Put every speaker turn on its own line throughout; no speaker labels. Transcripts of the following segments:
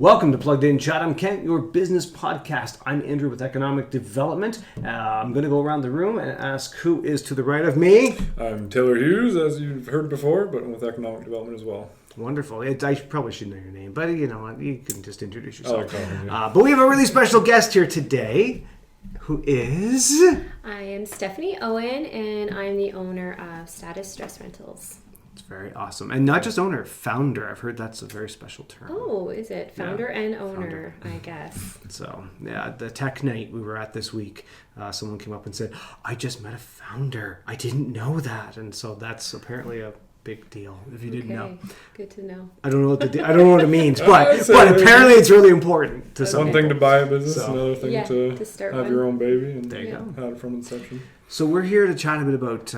Welcome to Plugged In Chatham-Kent, your business podcast. I'm Andrew with Economic Development. I'm going to go around the room and ask who is to the right of me.
I'm Taylor Hughes, as you've heard before, but with Economic Development as well.
Wonderful. I probably should know your name, but you know what? You can just introduce yourself.
I like calling you.
But we have a really special guest here today, who is...
I am Stephanie Owen, and I'm the owner of Status Dress Rentals.
It's very awesome. And not just owner, founder. I've heard that's a very special term.
Oh, is it? Founder and
Founder.
owner, I guess.
So, yeah, the tech night we were at this week, someone came up and said, I just met a founder. I didn't know that. And so that's apparently a big deal, if you didn't know.
Good to know.
I don't know what it means, but apparently it's really important to some
One thing
people.
to buy a business,
So-
another thing
to start
have
one.
your own baby and
There you go.
have it from inception.
So we're here to chat a bit about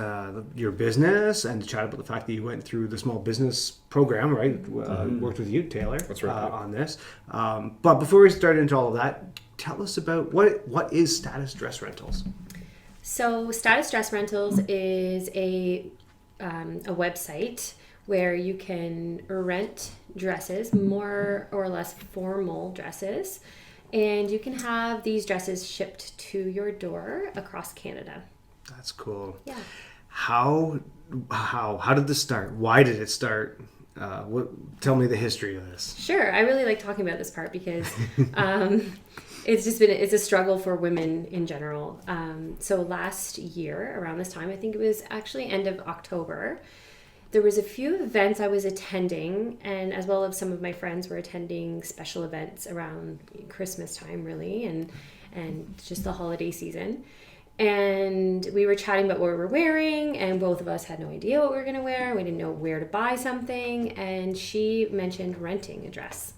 your business and to chat about the fact that you went through the small business program, right? Worked with you, Taylor,
That's right.
on this. But before we start into all of that, tell us about what is Status Dress Rentals?
So Status Dress Rentals is a website where you can rent dresses, more or less formal dresses, and you can have these dresses shipped to your door across Canada.
That's cool.
Yeah.
How did this start? Why did it start? Tell me the history of this.
Sure. I really like talking about this part because it's a struggle for women in general. So last year, around this time, I think it was actually end of October, there was a few events I was attending, and as well as some of my friends were attending special events around Christmas time, really, and just the holiday season. And we were chatting about what we were wearing, and both of us had no idea what we were going to wear. We didn't know where to buy something, and she mentioned renting a dress.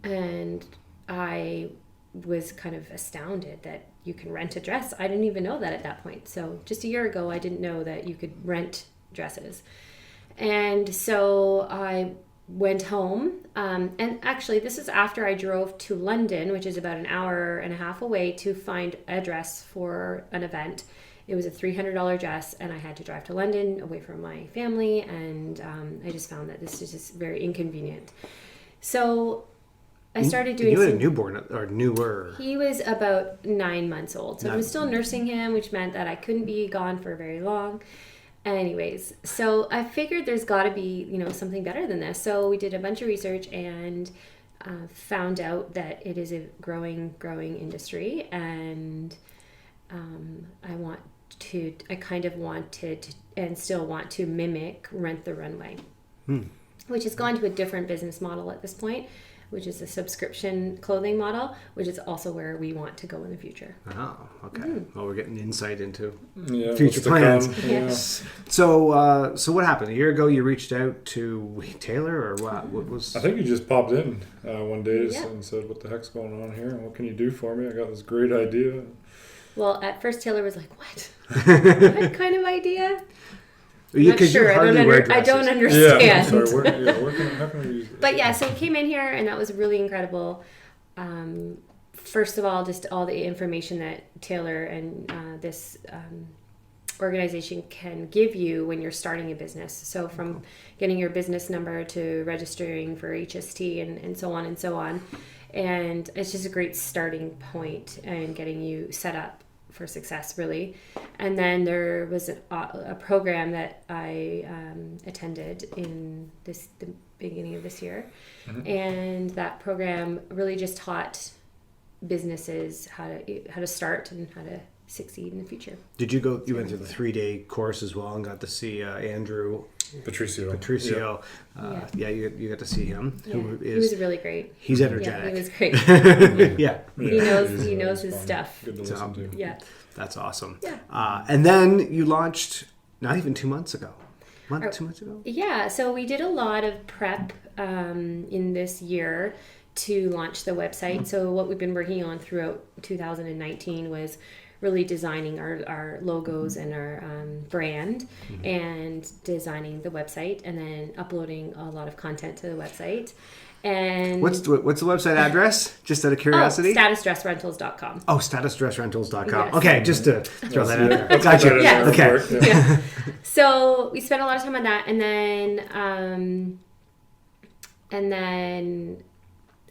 And I was kind of astounded that you can rent a dress. I didn't even know that at that point. So just a year ago, I didn't know that you could rent dresses. And so I went home, and actually this is after I drove to London, which is about an hour and a half away, to find a dress for an event. It was a $300 dress, and I had to drive to London away from my family, and I just found that this is just very inconvenient. So I started doing
You had a newborn, or newer.
He was about 9 months old, so I was still
Nine.
nursing him, which meant that I couldn't be gone for very long. Anyways, so I figured there's got to be, something better than this. So we did a bunch of research and found out that it is a growing industry, and I kind of wanted and still want to mimic Rent the Runway, which has gone to a different business model at this point, which is a subscription clothing model, which is also where we want to go in the future.
Oh, okay. Well, we're getting insight into
Yeah,
future
what's to
plans.
come.
Yeah.
So what happened? A year ago, you reached out to Taylor, or what? What was?
I think you just popped in one day
Yeah.
and said, what the heck's going on here? And what can you do for me? I got this great idea.
Well, at first Taylor was like, "What? What kind of idea?"
You,
Not
'cause you
sure.
hardly wear
I
dresses.
don't
Yeah,
understand.
I'm sorry. How can I use this?
But yeah, so we came in here, and that was really incredible. First of all, just all the information that Taylor and this organization can give you when you're starting a business. So from getting your business number to registering for HST and so on and so on. And it's just a great starting point and getting you set up for success, really. And then there was a program that I attended in the beginning of this year, and that program really just taught businesses how to start and how to succeed in the future.
Did you go? You went through the 3-day course as well and got to see Andrew
Patricio.
Yeah, you got to see him.
Yeah,
Who
he
is?
was really great.
He's
Yeah,
energetic.
he was great.
Yeah.
He knows his
fun.
stuff.
Good to
So,
listen to.
Yeah.
That's awesome.
Yeah.
And then you launched not even 2 months ago. 2 months ago?
Yeah, so we did a lot of prep in this year to launch the website. So what we've been working on throughout 2019 was really designing our logos and our brand, and designing the website, and then uploading a lot of content to the website. And
What's the website address? Just out of curiosity?
statusdressrentals.com.
Statusdressrentals.com.
Yes.
Okay, just to throw that out there.
Let's
Gotcha.
put that in
Yes.
there,
Okay.
of course, yeah.
Yeah. So we spent a lot of time on that, and then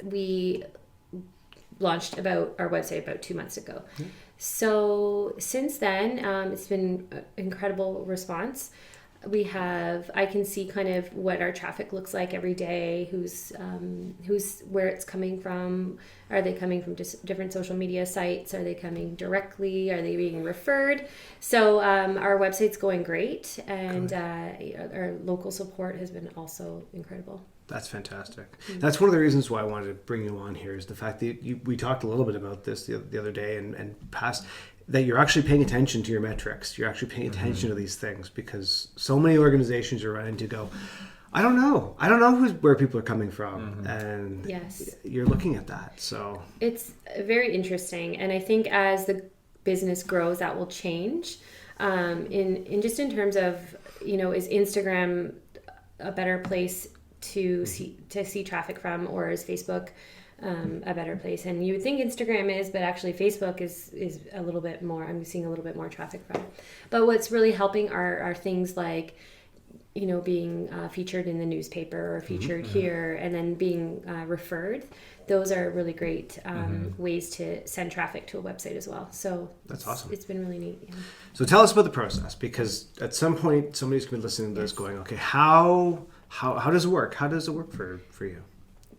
we launched about our website about 2 months ago. So since then, it's been an incredible response. I can see kind of what our traffic looks like every day, who's where it's coming from. Are they coming from just different social media sites? Are they coming directly? Are they being referred? So our website's going great, and our local support has been also incredible.
That's fantastic. That's one of the reasons why I wanted to bring you on here, is the fact that we talked a little bit about this the other day and past, that you're actually paying attention to your metrics. You're actually paying attention to these things, because so many organizations are running to go, I don't know where people are coming from, and
Yes.
you're looking at that. So
It's very interesting, and I think as the business grows, that will change. In terms of, is Instagram a better place to see traffic from, or is Facebook a better place? And you would think Instagram is, but actually Facebook is a little bit more. I'm seeing a little bit more traffic from. But what's really helping are things like, being featured in the newspaper, or featured here, and then being referred. Those are really great ways to send traffic to a website as well. So
that's awesome.
It's been really neat. Yeah.
So tell us about the process, because at some point somebody's going to be listening to this going, okay, how does it work? How does it work for you?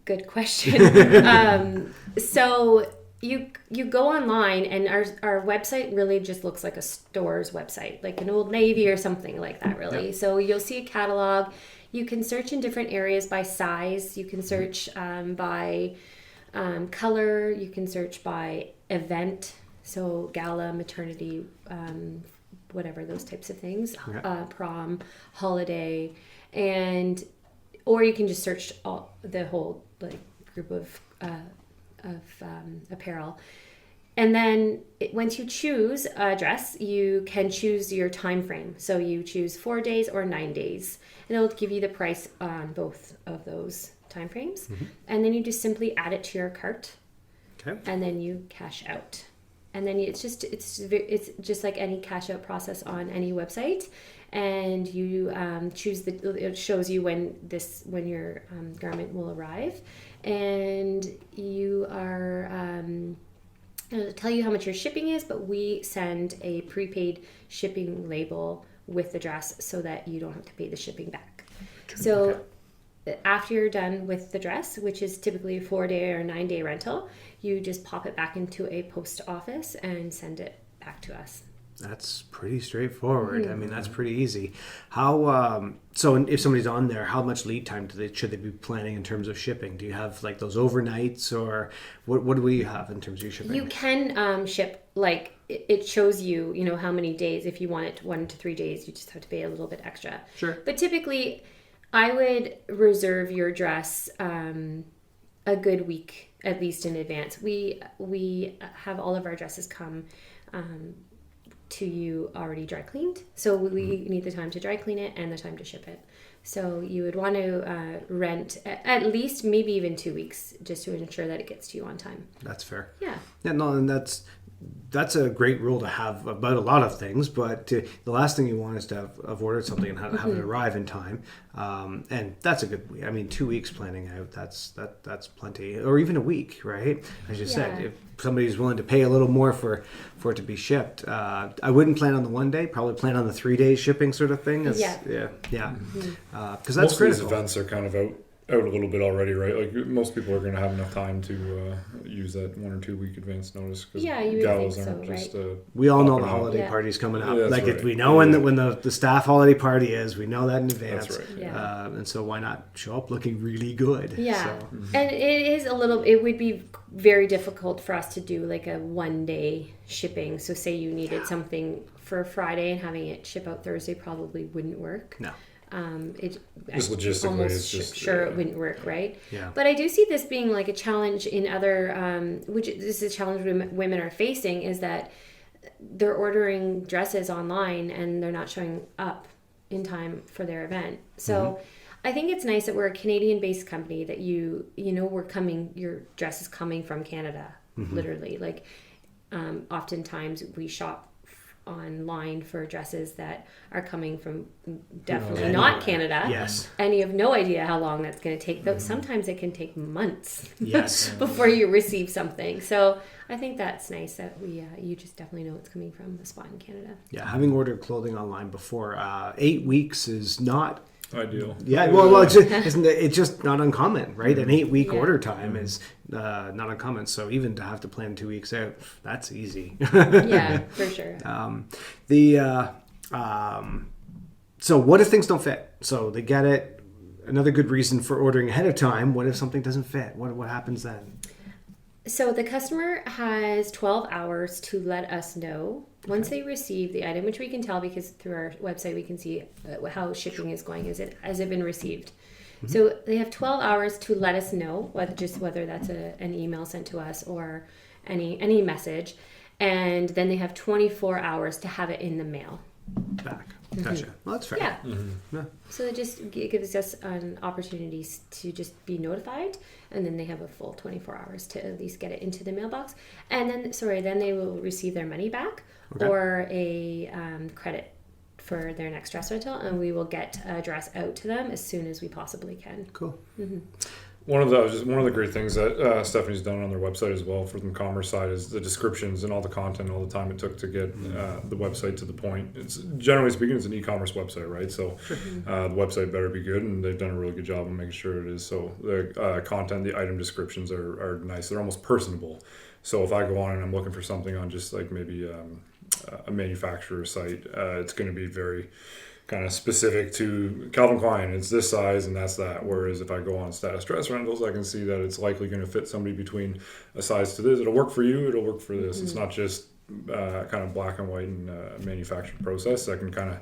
Good question. So you go online, and our website really just looks like a store's website, like an Old Navy or something like that, really. Yep. So you'll see a catalog. You can search in different areas by size. You can search by color. You can search by event, so gala, maternity, whatever, those types of things, prom, holiday, or you can just search the whole group of apparel. And then once you choose a dress, you can choose your time frame. So you choose 4 days or 9 days, and it'll give you the price on both of those time frames. And then you just simply add it to your cart, and then you cash out. And then it's just like any cash out process on any website. And you choose it shows you when your garment will arrive, and you are it'll tell you how much your shipping is, but we send a prepaid shipping label with the dress so that you don't have to pay the shipping back. So after you're done with the dress, which is typically a 4-day or 9-day rental, you just pop it back into a post office and send it back to us.
That's pretty straightforward. I mean, that's pretty easy. How so if somebody's on there, how much lead time should they be planning in terms of shipping? Do you have like those overnights, or what do we have in terms of your shipping?
You can ship, like it shows you, how many days. If you want it 1 to 3 days, you just have to pay a little bit extra.
Sure.
But typically, I would reserve your dress a good week at least in advance. We have all of our dresses come to you already dry cleaned, so we need the time to dry clean it and the time to ship it. So you would want to rent at least maybe even 2 weeks, just to ensure that it gets to you on time.
That's fair.
Yeah.
No, and that's a great rule to have about a lot of things, but the last thing you want is to have ordered something and have it arrive in time. And that's a good, 2 weeks planning out, that's plenty, or even a week, right? As you said, if somebody's willing to pay a little more for it to be shipped, I wouldn't plan on the 1 day, probably plan on the 3 days shipping sort of thing. Because that's
most
critical.
of these events are kind of out a little bit already, right? Like most people are going to have enough time to use that 1 or 2 week advance notice.
Yeah, you would think so, right?
We all know the holiday party's coming up.
Yeah,
we know when the staff holiday party is, we know that in advance.
That's right.
Yeah.
And so why not show up looking really good?
Yeah.
So.
And it would be very difficult for us to do like a 1 day shipping. So say you needed something for Friday and having it ship out Thursday probably wouldn't work.
No.
Just logistically, it's just
it wouldn't work, right?
Yeah.
But I do see this being like a challenge in other, which this is a challenge women are facing, is that they're ordering dresses online and they're not showing up in time for their event. So I think it's nice that we're a Canadian-based company, that your dress is coming from Canada, literally. Like, oftentimes we shop online for dresses that are coming from definitely
Anywhere.
not Canada.
Yes.
And you have no idea how long that's going to take. Though sometimes it can take months
Yes.
before you receive something. So I think that's nice that you just definitely know it's coming from a spot in Canada.
Yeah, having ordered clothing online before, 8 weeks is not.
Ideal.
Yeah, well, it's just not uncommon, right? An 8-week
Yeah.
order time is not uncommon. So even to have to plan 2 weeks out, that's easy.
Yeah, for sure.
So what if things don't fit? So they get it. Another good reason for ordering ahead of time. What if something doesn't fit? What happens then?
So the customer has 12 hours to let us know once they receive the item, which we can tell because through our website we can see how shipping is going. Has it been received? So they have 12 hours to let us know whether that's an email sent to us or any message, and then they have 24 hours to have it in the mail.
Back. Gotcha. Well, that's fair.
Yeah.
Yeah.
So it just gives us an opportunity to just be notified, and then they have a full 24 hours to at least get it into the mailbox. And then they will receive their money back or a credit for their next dress rental, and we will get a dress out to them as soon as we possibly can.
Cool.
One of the great things that Stephanie's done on their website as well from the commerce side is the descriptions and all the content, all the time it took to get the website to the point. It's generally speaking, it's an e-commerce website, right? So the website better be good, and they've done a really good job of making sure it is. So the content, the item descriptions are nice. They're almost personable. So if I go on and I'm looking for something on just like maybe a manufacturer site, it's going to be very kind of specific to Calvin Klein. It's this size and that's that. Whereas if I go on Status Dress Rentals, I can see that it's likely going to fit somebody between a size to this. It'll work for you. It'll work for this. It's not just kind of black and white and manufactured process. I can kind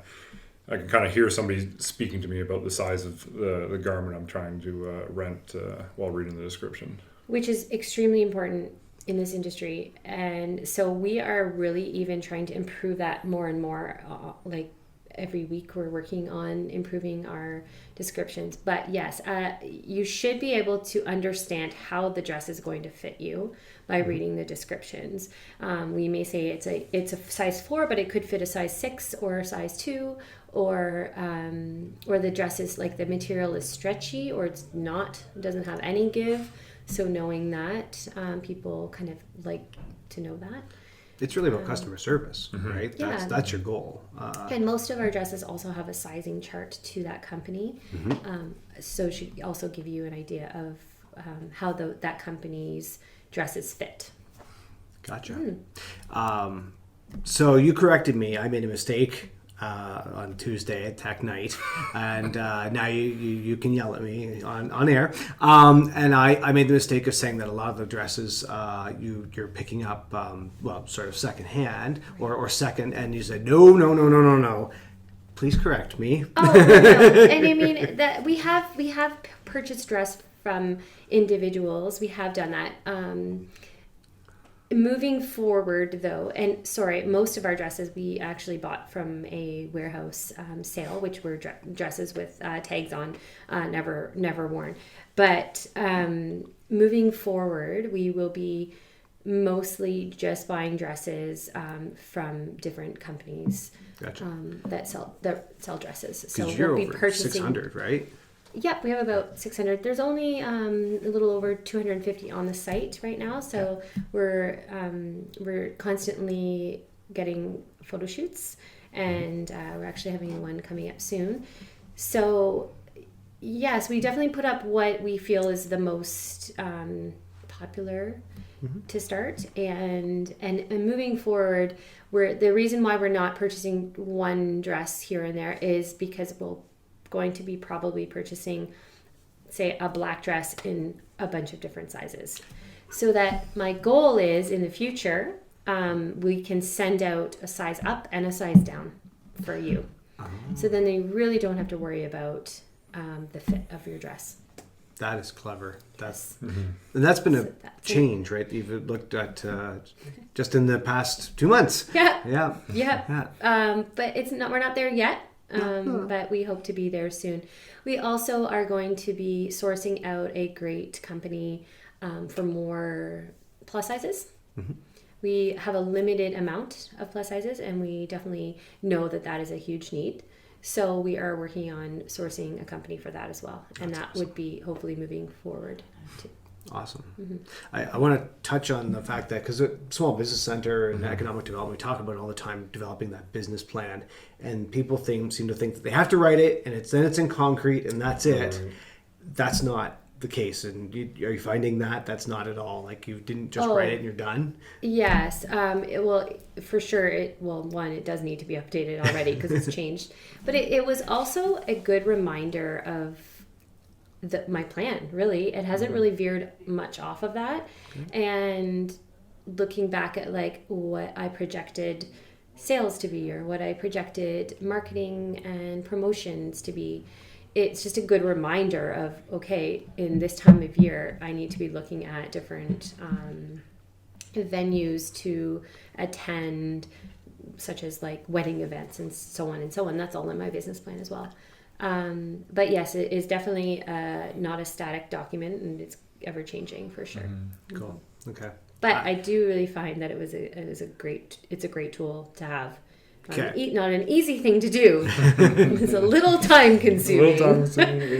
of hear somebody speaking to me about the size of the garment I'm trying to rent while reading the description.
Which is extremely important in this industry. And so we are really even trying to improve that more and more. Every week we're working on improving our descriptions. But yes, you should be able to understand how the dress is going to fit you by reading the descriptions. We may say it's a size 4, but it could fit a size 6 or a size 2, or the dress is like the material is stretchy or it's not, doesn't have any give. So knowing that, people kind of like to know that.
It's really about customer service, right?
Yeah.
That's your goal.
And most of our dresses also have a sizing chart to that company. So it should also give you an idea of how that company's dresses fit.
Gotcha. So you corrected me. I made a mistake on Tuesday at Tech Night, and now you can yell at me on air. And I made the mistake of saying that a lot of the dresses you're picking up, sort of secondhand or second, and you said no. Please correct me.
Oh no! And I mean that we have purchased dress from individuals. We have done that. Moving forward, though, and sorry, most of our dresses we actually bought from a warehouse sale, which were dresses with tags on, never worn. But moving forward, we will be mostly just buying dresses from different companies.
Gotcha.
That sell dresses. So
Because you're
we'll be
over
purchasing
600, right?
Yep, we have about 600. There's only a little over 250 on the site right now, so we're constantly getting photo shoots, and we're actually having one coming up soon. So yes, we definitely put up what we feel is the most popular to start, and moving forward, the reason why we're not purchasing one dress here and there is because we'll going to be probably purchasing, say, a black dress in a bunch of different sizes. So that my goal is in the future, we can send out a size up and a size down for you. So then they really don't have to worry about the fit of your dress.
That is clever.
Yes.
And that's been a change, right? You've looked at just in the past 2 months.
Yeah.
Yeah.
But we're not there yet. But we hope to be there soon. We also are going to be sourcing out a great company for more plus sizes. we have a limited amount of plus sizes, and we definitely know that that is a huge need. So we are working on sourcing a company for that as well, and that would be hopefully moving forward too.
Awesome.
Mm-hmm.
I want to touch on the fact that because Small Business Center and economic development, we talk about it all the time, developing that business plan, and people seem to think that they have to write it and then it's in concrete and that's it.
Right.
That's not the case. And are you finding that that's not at all? Like you didn't just write it and you're done?
Yes. It will, for sure. One, it does need to be updated already because it's changed. But it was also a good reminder of my plan. Really, it hasn't really veered much off of that. Okay. And looking back at like what I projected sales to be or what I projected marketing and promotions to be, it's just a good reminder of, okay, in this time of year, I need to be looking at different venues to attend, such as like wedding events and so on and so on. That's all in my business plan as well. But yes, it is definitely not a static document, and it's ever changing for sure.
Cool. Okay.
But I do really find that it's a great tool to have.
Okay.
Not an easy thing to do. It's a little time consuming.
A little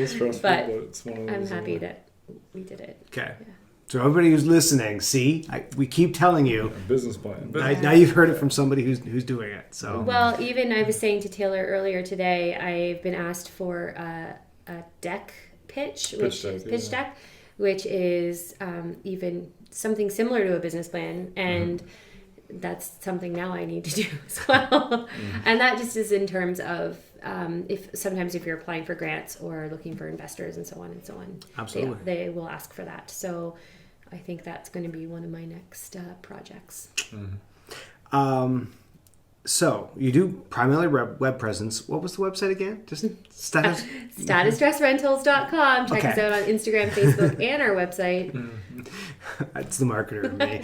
stressful,
but
it's one of those,
I'm happy that we did it.
Okay.
Yeah.
So everybody who's listening, we keep telling you.
Business plan.
Now you've heard it from somebody who's doing it. So.
Well, even I was saying to Taylor earlier today, I've been asked for a deck pitch deck, which is even something similar to a business plan, and that's something now I need to do as well. And that just is in terms of if you're applying for grants or looking for investors and so on,
absolutely,
they will ask for that. So I think that's going to be one of my next projects.
So you do primarily web presence. What was the website again? Just status.
StatusDressRentals.com. Check us out on Instagram, Facebook, and our website.
That's the marketer in me.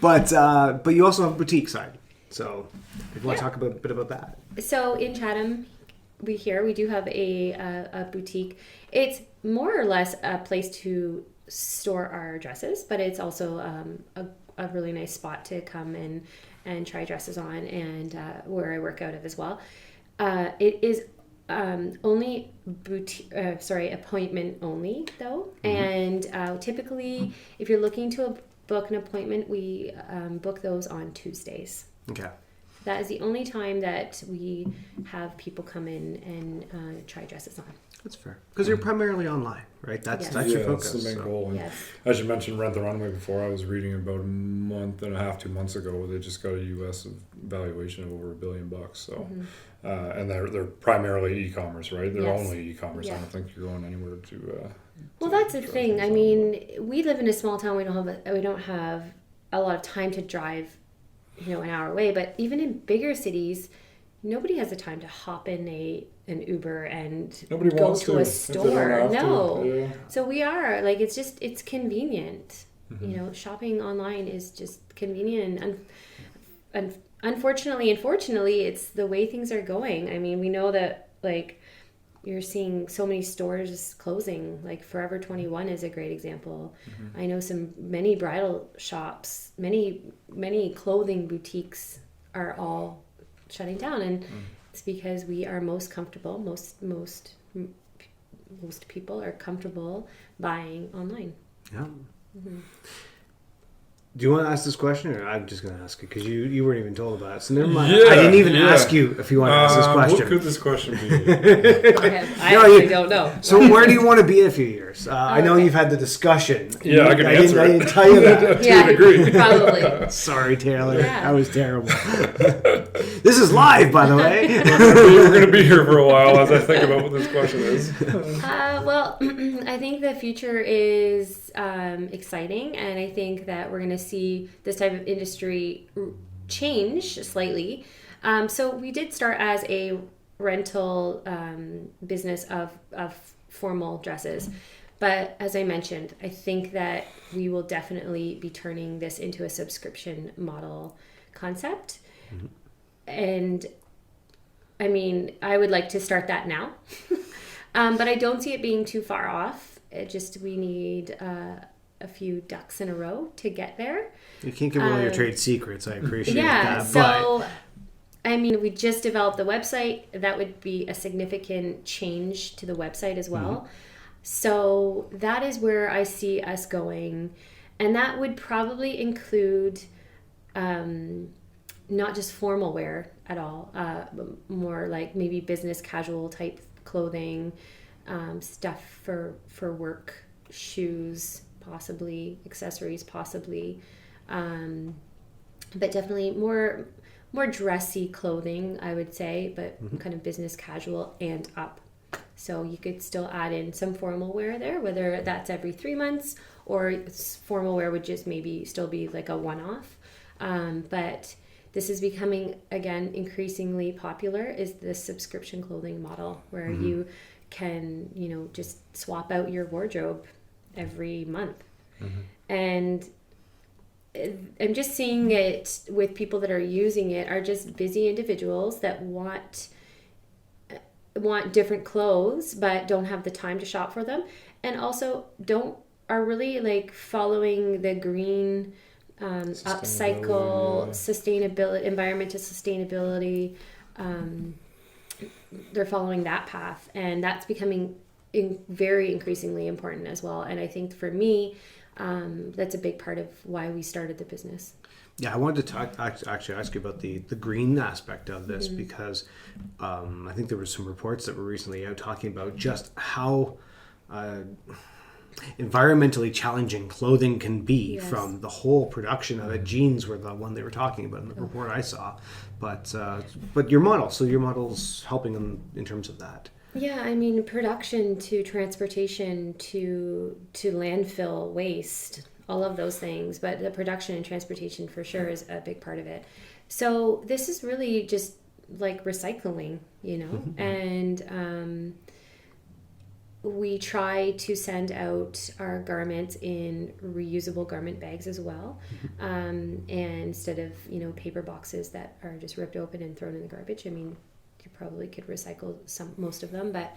But you also have a boutique side. So if you want to talk a bit about that.
So in Chatham, we do have a boutique. It's more or less a place to store our dresses, but it's also a really nice spot to come in and try dresses on, and where I work out of as well. It is only appointment only though, and typically if you're looking to book an appointment, we book those on Tuesdays.
Okay.
That is the only time that we have people come in and try dresses on.
That's fair. Because you're primarily online, right? That's your focus.
That's the main goal. And as you mentioned, Rent the Runway before, I was reading about a month and a half, 2 months ago, they just got a U.S. valuation of over $1 billion. So, and they're primarily e-commerce, right? They're only e-commerce. I don't think you're going anywhere to.
Well, that's the thing. I mean, we live in a small town. We don't have a lot of time to drive, an hour away. But even in bigger cities, nobody has the time to hop in an Uber and go to a store. No. Yeah. So we are it's convenient. Shopping online is just convenient, and unfortunately and fortunately, it's the way things are going. I mean, we know that you're seeing so many stores closing. Like Forever 21 is a great example. I know many bridal shops, many clothing boutiques are all shutting down, and it's because we are most comfortable. Most people are comfortable buying online.
Yeah. Do you want to ask this question, or I'm just going to ask it because you weren't even told about it? So never mind. I didn't even ask you if you want to ask this question.
What could this question be?
I don't know.
So where do you want to be in a few years? I know you've had the discussion.
Yeah, I can answer
I didn't tell you that.
To a degree. Probably.
Sorry, Taylor. Yeah. That was terrible. This is live, by the way.
We're going to be here for a while as I think about what this question is.
Well, I think the future is exciting, and I think that we're going to see this type of industry change slightly. So we did start as a rental business of formal dresses. But as I mentioned, I think that we will definitely be turning this into a subscription model concept. And I mean, I would like to start that now. But I don't see it being too far off. We need a few ducks in a row to get there.
You can't give away your trade secrets. I appreciate
Yeah,
that.
so I mean, we just developed the website. That would be a significant change to the website as well. So that is where I see us going. And that would probably include not just formal wear at all, more like maybe business casual type clothing, stuff for work, shoes, possibly, accessories, possibly. But definitely more dressy clothing, I would say, but kind of business casual and up. So you could still add in some formal wear there, whether that's every 3 months or formal wear would just maybe still be like a one-off. But this is becoming, again, increasingly popular, is the subscription clothing model where you can, just swap out your wardrobe every month. And I'm just seeing it with people that are using it are just busy individuals that want different clothes but don't have the time to shop for them, and also are really like following the green upcycle, sustainability, environmental sustainability. They're following that path, and that's becoming very increasingly important as well. And I think for me, that's a big part of why we started the business.
Yeah, I wanted to actually ask you about the green aspect of this because I think there were some reports that were recently out talking about just how environmentally challenging clothing can be from the whole production of it. Jeans were the one they were talking about in the report I saw. But your model's helping them in terms of that.
Yeah, I mean, production to transportation to landfill waste, all of those things, but the production and transportation for sure is a big part of it. So this is really just like recycling, and we try to send out our garments in reusable garment bags as well, and instead of paper boxes that are just ripped open and thrown in the garbage. I mean, you probably could recycle most of them, but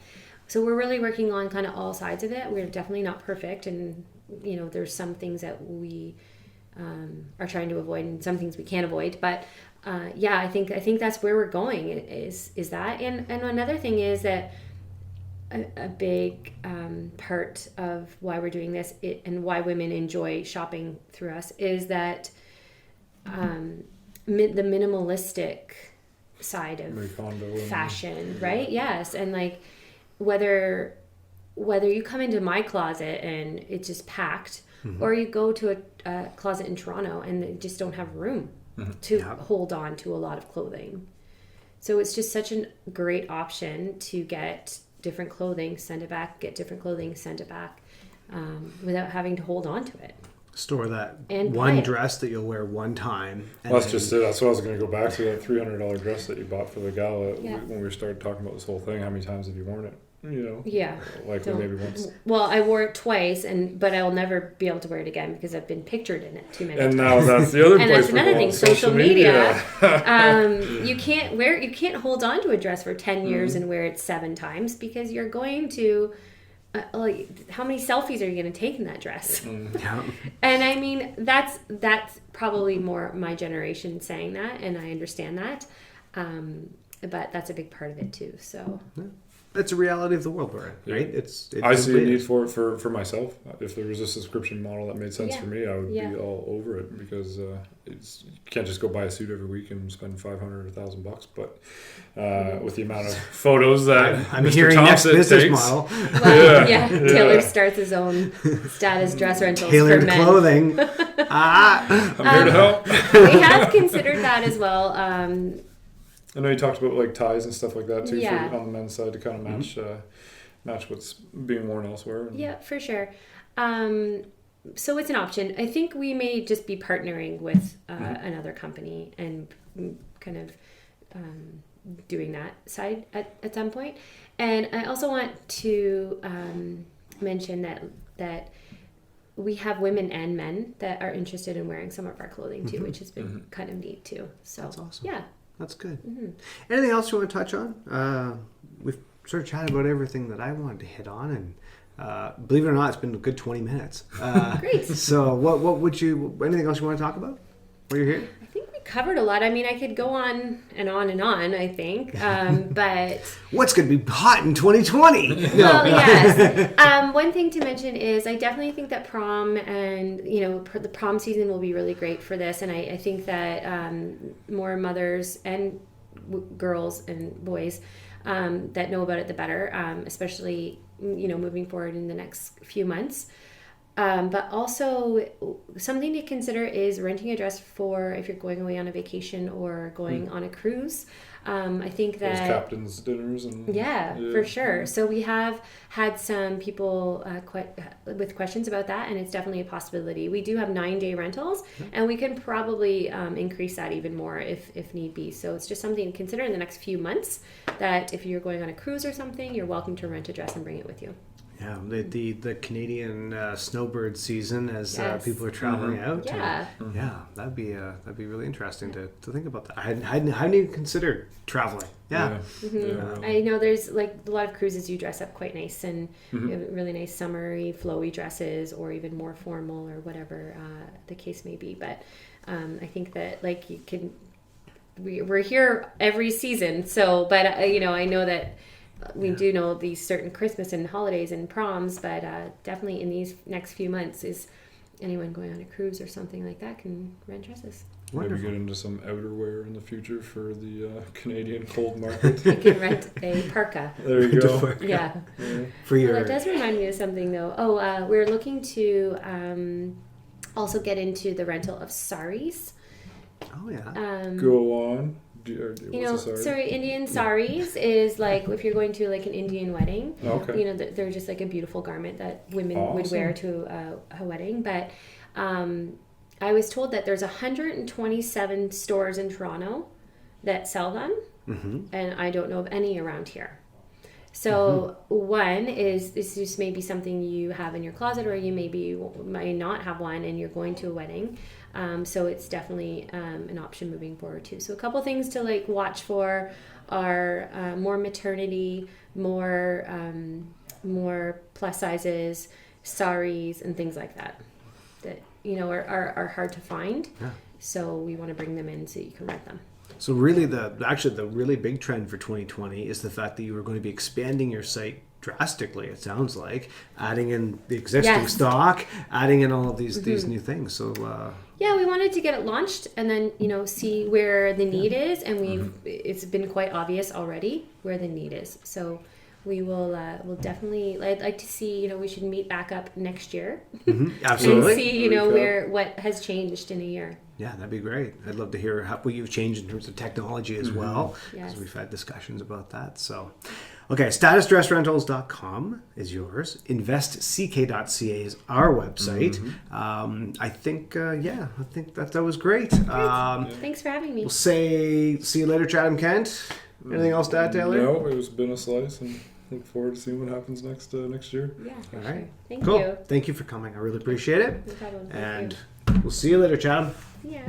so we're really working on kind of all sides of it. We're definitely not perfect, and there's some things that we are trying to avoid and some things we can't avoid, but I think that's where we're going is that. And another thing is that a big part of why we're doing this and why women enjoy shopping through us is that the minimalistic side of fashion, right? Yes. And like whether you come into my closet and it's just packed, or you go to a closet in Toronto and they just don't have room to hold on to a lot of clothing. So it's just such a great option to get different clothing, send it back, get different clothing, send it back, without having to hold on to it.
Store that and one dress that you'll wear one time.
And that's just it. That's what I was going to go back to, that $300 dress that you bought for the gala. When we started talking about this whole thing, how many times have you worn it? Likely maybe once.
Well, I wore it twice, but I'll never be able to wear it again because I've been pictured in it too many times.
And now that's the other place.
And that's another thing, social media. You can't hold on to a dress for 10 years and wear it 7 times because you're going to how many selfies are you going to take in that dress? And I mean, that's probably more my generation saying that, and I understand that, but that's a big part of it too. So
it's a reality of the world we're in, right?
I see a need for it for myself. If there was a subscription model that made sense for me, I would be all over it, because you can't just go buy a suit every week and spend $500 or $1,000. But with the amount of photos that
I'm
Mr.
hearing
Thompson
next business
takes,
model.
Well, Taylor starts his own status dress rentals
Tailored
for men.
clothing.
I'm here to help.
We have considered that as well.
I know you talked about like ties and stuff like that too,
Yeah.
on the men's side, to kind of match what's being worn elsewhere.
Yeah, for sure. So it's an option. I think we may just be partnering with another company and kind of doing that side at some point. And I also want to mention that we have women and men that are interested in wearing some of our clothing too, which has been kind of neat too. So
that's awesome.
Yeah.
That's good. Anything else you want to touch on? We've sort of chatted about everything that I wanted to hit on, and Believe it or not, it's been a good 20 minutes.
Great.
So what would you, anything else you want to talk about while you're here?
I think we covered a lot. I mean, I could go on and on and on, I think. But
What's going to be hot in 2020? No.
well, yes. One thing to mention is I definitely think that prom and, the prom season will be really great for this. And I think that more mothers and girls and boys that know about it, the better, especially, moving forward in the next few months. But also something to consider is renting a dress for if you're going away on a vacation or going on a cruise. I think that
those captain's dinners and
yeah, for sure. So we have had some people with questions about that, and it's definitely a possibility. We do have 9-day rentals, and we can probably increase that even more if need be. So it's just something to consider in the next few months, that if you're going on a cruise or something, you're welcome to rent a dress and bring it with you.
Yeah, the Canadian snowbird season as
Yes.
people are traveling out.
Yeah.
Yeah, that'd be really interesting to think about that. I hadn't even considered traveling. Yeah.
Mm-hmm. I know there's like a lot of cruises you dress up quite nice, and you have really nice summery flowy dresses, or even more formal, or whatever the case may be. But I think that like you can, we're here every season. So, but I know that we do know these certain Christmas and holidays and proms, but definitely in these next few months, is anyone going on a cruise or something like that can rent dresses.
Maybe get into some outerwear in the future for the Canadian cold market.
You can rent a parka.
There you go.
Yeah.
For your
Well, that does remind me of something, though. We're looking to also get into the rental of saris.
Oh yeah.
Go on. What's a sari?
Indian saris is like if you're going to like an Indian wedding.
Okay.
They're just like a beautiful garment that women would wear to a wedding. But I was told that there's 127 stores in Toronto that sell them, and I don't know of any around here. So one is this just may be something you have in your closet, or you might not have one and you're going to a wedding. So it's definitely an option moving forward too. So a couple things to like watch for are more maternity, more plus sizes, saris, and things like that are hard to find. Yeah. So we want to bring them in so you can rent them.
So really, the really big trend for 2020 is the fact that you are going to be expanding your site drastically. It sounds like adding in the existing stock, adding in all of these new things. So
yeah, we wanted to get it launched and then see where the need is, and it's been quite obvious already where the need is. So we will we'll definitely. I'd like to see. We should meet back up next year.
Absolutely.
And see what has changed in a year.
Yeah, that'd be great. I'd love to hear what you've changed in terms of technology as well, because we've had discussions about that. So, okay, statusdressrentals.com is yours. Investck.ca is our website. I think that was great.
Thanks for having me.
We'll say see you later, Chatham-Kent. Anything else to add, Taylor?
No, it was been a slice, and look forward to seeing what happens next year.
Yeah,
all right.
Sure. Thank
you.
you.
Thank you for coming. I really appreciate it.
No problem.
And we'll see you later, Chatham.
Yeah.